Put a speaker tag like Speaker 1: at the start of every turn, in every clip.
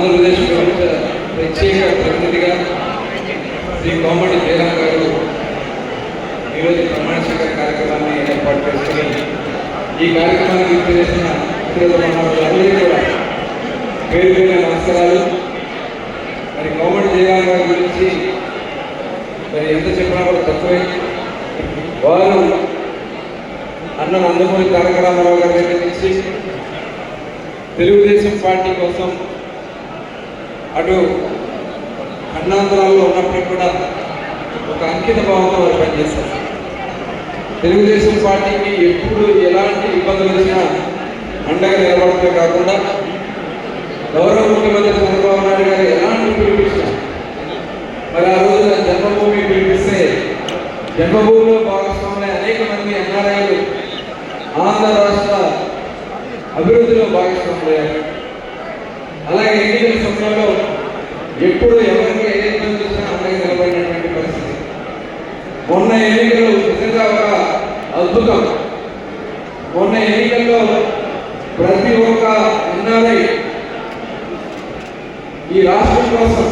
Speaker 1: ఆంధ్రప్రదేశ్ ప్రభుత్వ ప్రత్యేక ప్రతినిధిగా శ్రీ కోమటి జయరాం గారు ఈరోజు ప్రమాణ స్వీకార కార్యక్రమాన్ని ఏర్పాటు చేసుకుని ఈ కార్యక్రమానికి చేసిన అందరికీ కూడా పేరు పేరు నమస్కారాలు. మరి కోమటి జయరాం గారి గురించి మరి ఎంత చెప్పినా కూడా తక్కువే. వారు అన్న నందమూరి తారక రామారావు గారి దగ్గర నుంచి తెలుగుదేశం పార్టీ కోసం అటు ఖండాంతరాల్లో ఉన్నప్పటికీ కూడా ఒక అంకిత భావంతో వారు పనిచేస్తారు. తెలుగుదేశం పార్టీకి ఎప్పుడు ఎలాంటి ఇబ్బందులు వచ్చినా అండగా నిలబడటమే కాకుండా గౌరవ ముఖ్యమంత్రి చంద్రబాబు నాయుడు గారు ఎలాంటి పిలిపించినా మరి ఆ రోజున జన్మభూమి పిలిపిస్తే జన్మభూమిలో భాగస్వాములై అనేక మంది ఎన్ఆర్ఐలు ఆంధ్ర రాష్ట్ర అభివృద్ధిలో భాగస్వాములయ్యారు. అలాగే ఎన్నికల సమయంలో ఎప్పుడు ఎవరికి ఏ ఇబ్బంది వచ్చినా అండగా నిలబడినటువంటి పరిస్థితి. మొన్న ఎన్నికలు నిజంగా ఒక అద్భుతం. మొన్న ఎన్నికల్లో ప్రతి ఒక్క ఎన్ఆర్ఐ ఈ రాష్ట్రం కోసం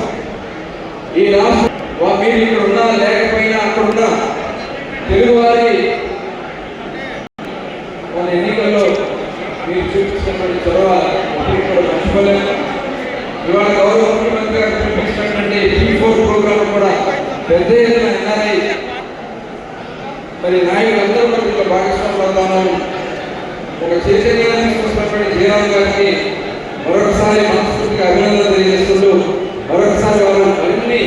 Speaker 1: ఈ రాష్ట్రం మీరు ఇక్కడ ఉన్నా లేకపోయినా అక్కడున్నా తెలుగువారి మన ఎన్నికల్లో మీరు చూపించినటువంటి చొరవ కూడా మర్చిపోలేదు. ఇవాళ గౌరవ ముఖ్యమంత్రి గారు చూపించినటువంటి P4 ప్రోగ్రాం కూడా పెద్ద ఎత్తున ఎన్ఆర్ఐ మరి నాయకులందరూ కూడా దీంట్లో భాగస్వాములు అవుతామని ఒక చైతన్యాన్ని తీసుకొచ్చినటువంటి జయరాం గారికి మరొకసారి మనస్ఫూర్తిగా అభినందనలు తెలియజేస్తూ మరొకసారి వారు మరిన్ని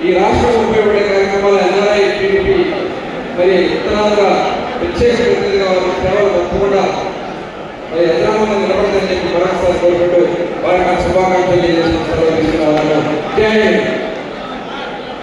Speaker 1: ఈ రాష్ట్రం ఉపయోగపడే కార్యక్రమాలు ఎన్ఆర్ఐ టీడీపీ మరి ఉత్తరాలుగా ప్రత్యేక ప్రతినిధిగా వారి సేవలు తప్పకుండా మరి ఎదురామంగా నిలబడతారని చెప్పి మరొకసారి కోరుకుంటూ వారికి